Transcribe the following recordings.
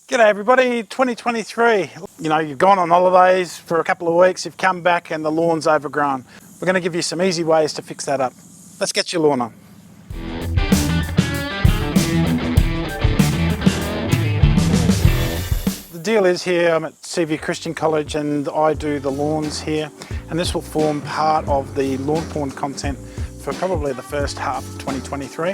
G'day everybody, 2023. You know, you've gone on holidays for a couple of weeks, you've come back and the lawn's overgrown. We're going to give you some easy ways to fix that up. Let's get your lawn on. The deal is here, I'm at CV Christian College and I do the lawns here, and this will form part of the Lawnporn content for probably the first half of 2023.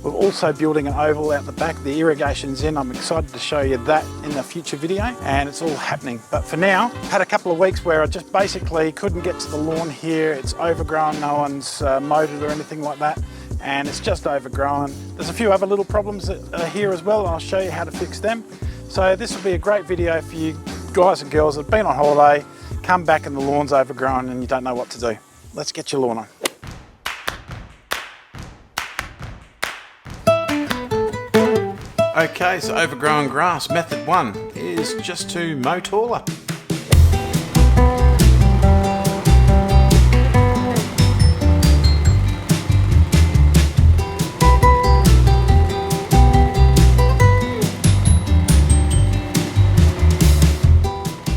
We're also building an oval out the back, the irrigation's in. I'm excited to show you that in a future video, and it's all happening. But for now, I've had a couple of weeks where I just basically couldn't get to the lawn here. It's overgrown, no one's mowed it or anything like that, and it's just overgrown. There's a few other little problems that are here as well, and I'll show you how to fix them. So this will be a great video for you guys and girls that have been on holiday, come back and the lawn's overgrown and you don't know what to do. Let's get your lawn on. Okay, so overgrown grass, method 1 is just to mow taller.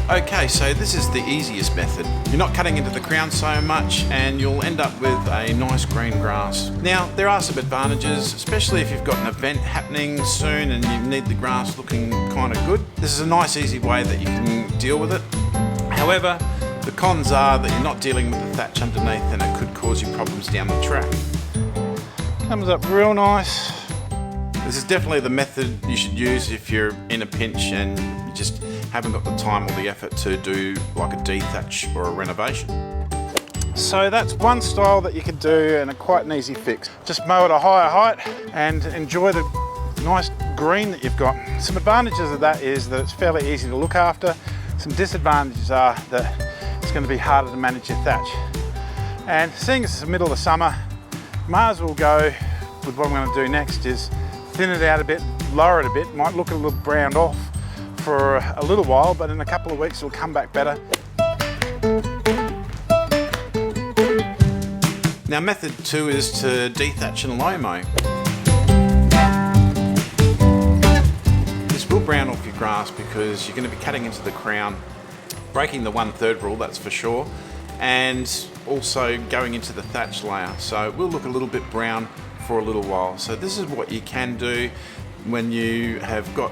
Okay, so this is the easiest method. You're not cutting into the crown so much and you'll end up with a nice green grass. Now, there are some advantages, especially if you've got an event happening soon and you need the grass looking kind of good. This is a nice, easy way that you can deal with it. However, the cons are that you're not dealing with the thatch underneath and it could cause you problems down the track. Comes up real nice. This is definitely the method you should use if you're in a pinch and you just haven't got the time or the effort to do like a dethatch or a renovation. So that's one style that you could do and quite an easy fix. Just mow at a higher height and enjoy the nice green that you've got. Some advantages of that is that it's fairly easy to look after. Some disadvantages are that it's going to be harder to manage your thatch. And seeing as it's the middle of the summer, might as well go with what I'm going to do next is thin it out a bit, lower it a bit, might look a little browned off for a little while, but in a couple of weeks it'll come back better. Now method 2 is to dethatch and low mow. This will brown off your grass because you're going to be cutting into the crown, breaking the 1/3 rule, that's for sure, and also going into the thatch layer. So it will look a little bit brown for a little while. So this is what you can do when you have got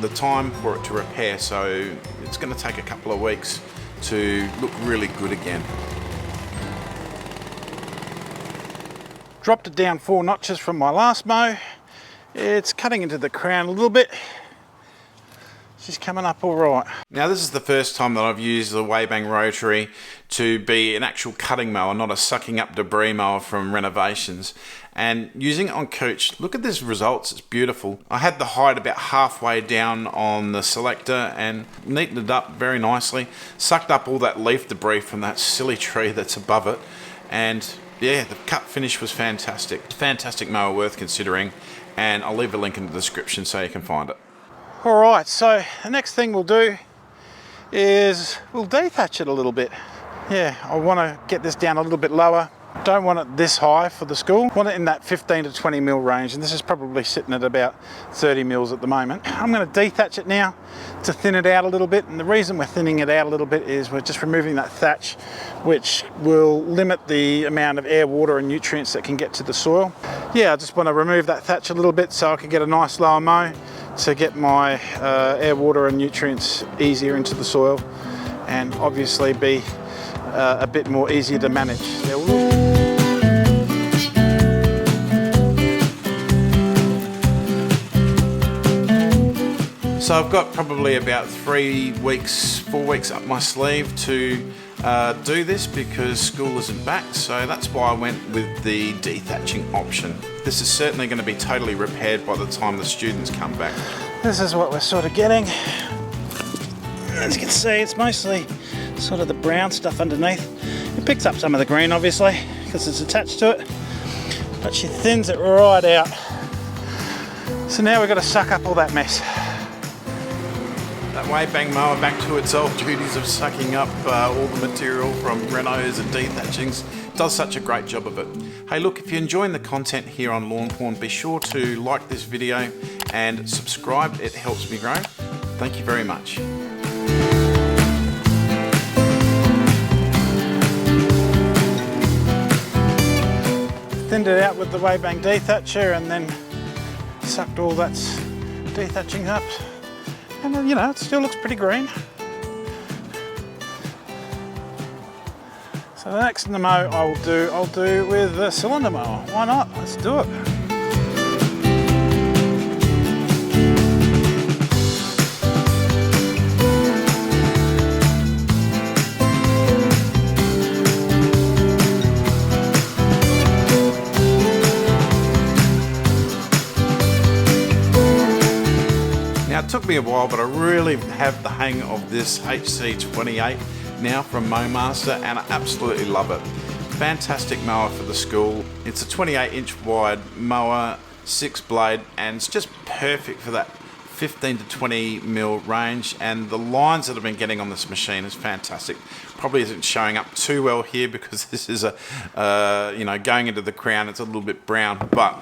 the time for it to repair. So it's going to take a couple of weeks to look really good again. Dropped it down 4 notches from my last mow. It's cutting into the crown a little bit. She's coming up all right. Now this is the first time that I've used the Wabang rotary to be an actual cutting mower, not a sucking up debris mower from renovations. And using it on couch, look at this results, it's beautiful. I had the height about halfway down on the selector and neatened it up very nicely. Sucked up all that leaf debris from that silly tree that's above it. And yeah, the cut finish was fantastic. Fantastic mower, worth considering. And I'll leave a link in the description so you can find it. Alright, so the next thing we'll do is we'll dethatch it a little bit. Yeah, I want to get this down a little bit lower. Don't want it this high for the school. Want it in that 15 to 20 mil range, and this is probably sitting at about 30 mils at the moment. I'm going to dethatch it now to thin it out a little bit, and the reason we're thinning it out a little bit is we're just removing that thatch, which will limit the amount of air, water and nutrients that can get to the soil. Yeah, I just want to remove that thatch a little bit so I can get a nice lower mow to get my air, water and nutrients easier into the soil, and obviously be a bit more easier to manage. So I've got probably about 3 weeks, 4 weeks up my sleeve to do this because school isn't back, so that's why I went with the dethatching option. This is certainly going to be totally repaired by the time the students come back. This is what we're sort of getting. As you can see, it's mostly sort of the brown stuff underneath. It picks up some of the green obviously because it's attached to it, but she thins it right out. So now we've got to suck up all that mess. That Wabang mower back to its old duties of sucking up all the material from renos and dethatchings. Does such a great job of it. Hey look, if you're enjoying the content here on Lawnporn, be sure to like this video and subscribe, it helps me grow. Thank you very much. Thinned it out with the Waybang Dethatcher and then sucked all that dethatching up, and you know, it still looks pretty green. So the next in the mow I'll do with the cylinder mower. Why not? Let's do it. Now it took me a while, but I really have the hang of this HC28 now from Mowmaster, and I absolutely love it. Fantastic mower for the school. It's a 28-inch wide mower, 6 blade, and it's just perfect for that 15 to 20 mil range, and the lines that I've been getting on this machine is fantastic. Probably isn't showing up too well here because this is going into the crown, it's a little bit brown, but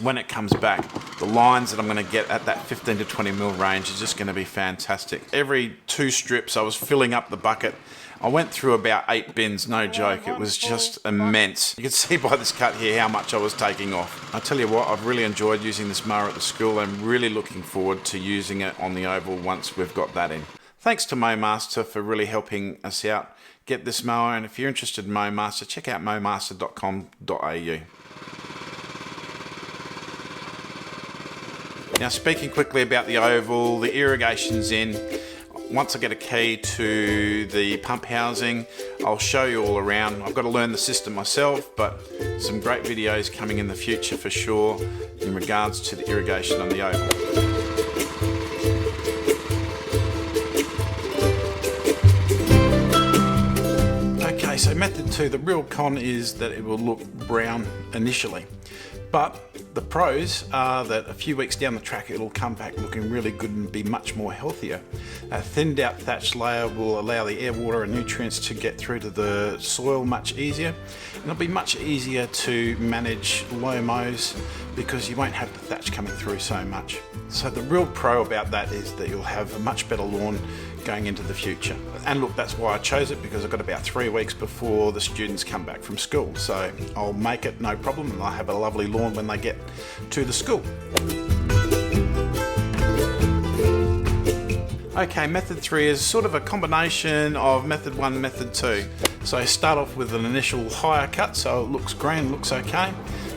when it comes back, the lines that I'm going to get at that 15 to 20 mil range is just going to be fantastic. Every 2 strips I was filling up the bucket. I went through about 8 bins, no joke. It was just immense. You can see by this cut here how much I was taking off. I tell you what, I've really enjoyed using this mower at the school. I'm really looking forward to using it on the oval once we've got that in. Thanks to Mowmaster for really helping us out get this mower, and if you're interested in Mowmaster, check out mowmaster.com.au. Now, speaking quickly about the oval, the irrigation's in. Once I get a key to the pump housing, I'll show you all around. I've got to learn the system myself, but some great videos coming in the future for sure in regards to the irrigation on the oval. Okay, so method 2, the real con is that it will look brown initially. But the pros are that a few weeks down the track it'll come back looking really good and be much more healthier. A thinned out thatch layer will allow the air, water and nutrients to get through to the soil much easier, and it'll be much easier to manage low mows because you won't have the thatch coming through so much. So the real pro about that is that you'll have a much better lawn going into the future. And look, that's why I chose it, because I've got about 3 weeks before the students come back from school, so I'll make it no problem and I'll have a lovely lawn when they get to the school. Okay, method 3 is sort of a combination of method 1 and method 2. So start off with an initial higher cut, so it looks green, looks okay.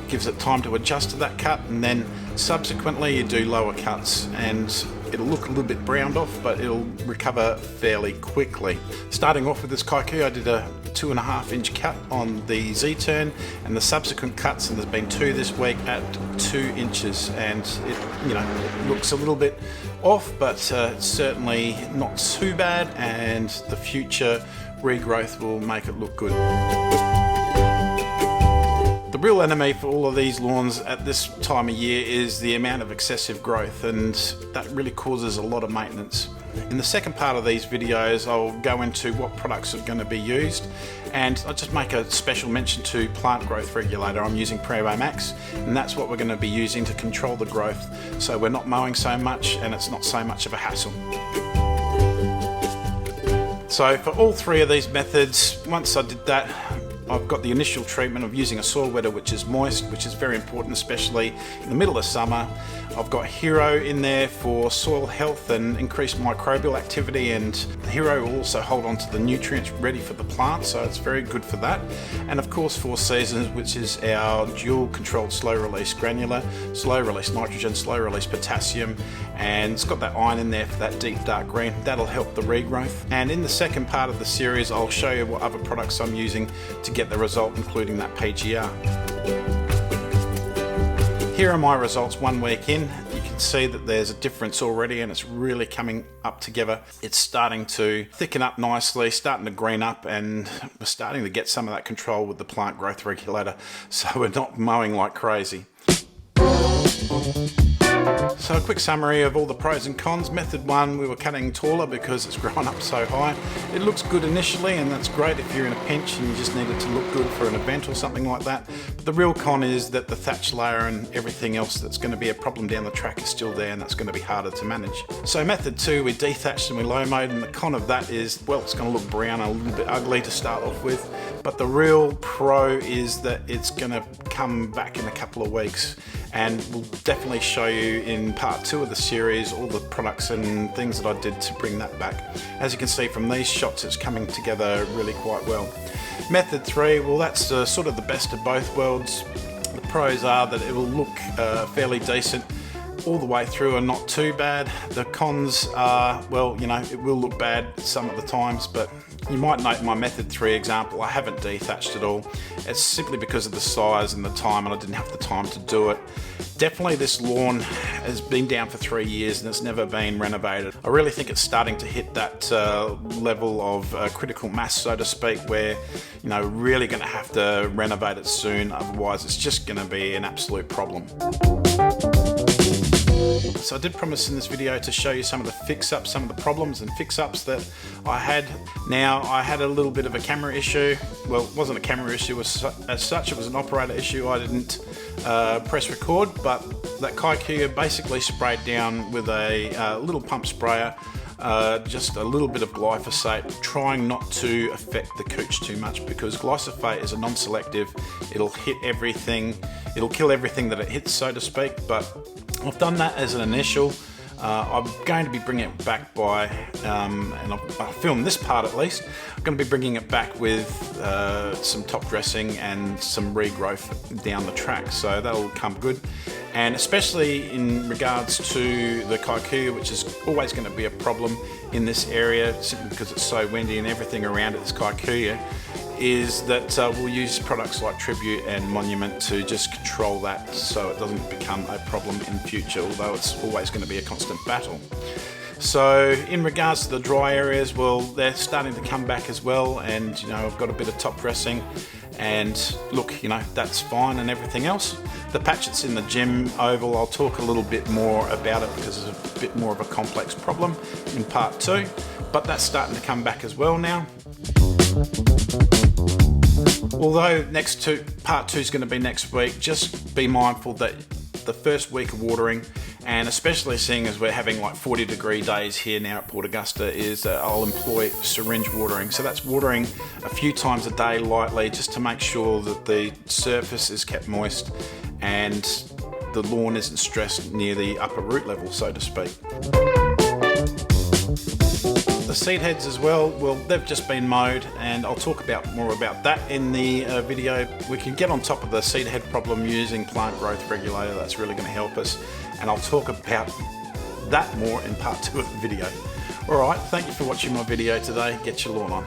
Gives it time to adjust to that cut, and then subsequently you do lower cuts and it'll look a little bit browned off, but it'll recover fairly quickly. Starting off with this kaiku, I did a 2.5-inch cut on the Z-turn, and the subsequent cuts, and there's been 2 this week, at 2 inches, and it looks a little bit off, but it's certainly not too bad, and the future regrowth will make it look good. The real enemy for all of these lawns at this time of year is the amount of excessive growth, and that really causes a lot of maintenance. In the second part of these videos I'll go into what products are going to be used, and I'll just make a special mention to plant growth regulator. I'm using Primo Maxx, and that's what we're going to be using to control the growth, so we're not mowing so much and it's not so much of a hassle. So for all 3 of these methods, once I did that, I've got the initial treatment of using a soil wetter which is moist, which is very important, especially in the middle of summer. I've got Hero in there for soil health and increased microbial activity, and Hero will also hold on to the nutrients ready for the plant, so it's very good for that. And of course 4 Seasons, which is our dual controlled slow release granular, slow release nitrogen, slow release potassium, and it's got that iron in there for that deep dark green. That'll help the regrowth. And in the second part of the series I'll show you what other products I'm using to get the result, including that PGR. Here are my results 1 week in. You can see that there's a difference already, and it's really coming up together. It's starting to thicken up nicely, starting to green up, and we're starting to get some of that control with the plant growth regulator, so we're not mowing like crazy. So a quick summary of all the pros and cons. Method 1, we were cutting taller because it's grown up so high. It looks good initially, and that's great if you're in a pinch and you just need it to look good for an event or something like that. But the real con is that the thatch layer and everything else that's going to be a problem down the track is still there, and that's going to be harder to manage. So method 2, we dethatched and we low mowed, and the con of that is, well, it's going to look brown, a little bit ugly to start off with. But the real pro is that it's going to come back in a couple of weeks, and we'll definitely show you in part 2 of the series all the products and things that I did to bring that back. As you can see from these shots, it's coming together really quite well. Method 3, well, that's sort of the best of both worlds. The pros are that it will look fairly decent all the way through and not too bad. The cons are, well, you know, it will look bad some of the times, but you might note in my method 3 example, I haven't dethatched at all. It's simply because of the size and the time, and I didn't have the time to do it. Definitely this lawn has been down for 3 years and it's never been renovated. I really think it's starting to hit that level of critical mass, so to speak, where, you know, we're really going to have to renovate it soon, otherwise it's just going to be an absolute problem. So I did promise in this video to show you some of the fix-ups, some of the problems and fix-ups that I had. Now, I had a little bit of a camera issue. Well, it wasn't a camera issue as such, it was an operator issue. I didn't press record, but that Kaiku basically sprayed down with a little pump sprayer, just a little bit of glyphosate, trying not to affect the cooch too much, because glyphosate is a non-selective. It'll hit everything, it'll kill everything that it hits, so to speak. But I've done that as an initial. I'm going to be bringing it back by, and I'll film this part at least, I'm going to be bringing it back with some top dressing and some regrowth down the track, so that'll come good. And especially in regards to the Kaiku, which is always going to be a problem in this area simply because it's so windy and everything around it is Kaiku, is that we'll use products like Tribute and Monument to just control that so it doesn't become a problem in future, although it's always going to be a constant battle. So in regards to the dry areas, well, they're starting to come back as well, and you know, I've got a bit of top dressing, and look, you know, that's fine and everything else. The patch that's in the gym oval, I'll talk a little bit more about it because it's a bit more of a complex problem in part 2, but that's starting to come back as well now. Although part 2 is going to be next week, just be mindful that the first week of watering, and especially seeing as we're having like 40-degree days here now at Port Augusta, is I'll employ syringe watering. So that's watering a few times a day lightly, just to make sure that the surface is kept moist and the lawn isn't stressed near the upper root level, so to speak. The seed heads as well, they've just been mowed, and I'll talk more about that in the video. We can get on top of the seed head problem using plant growth regulator. That's really going to help us, and I'll talk about that more in part 2 of the video. Alright, thank you for watching my video today. Get your lawn on.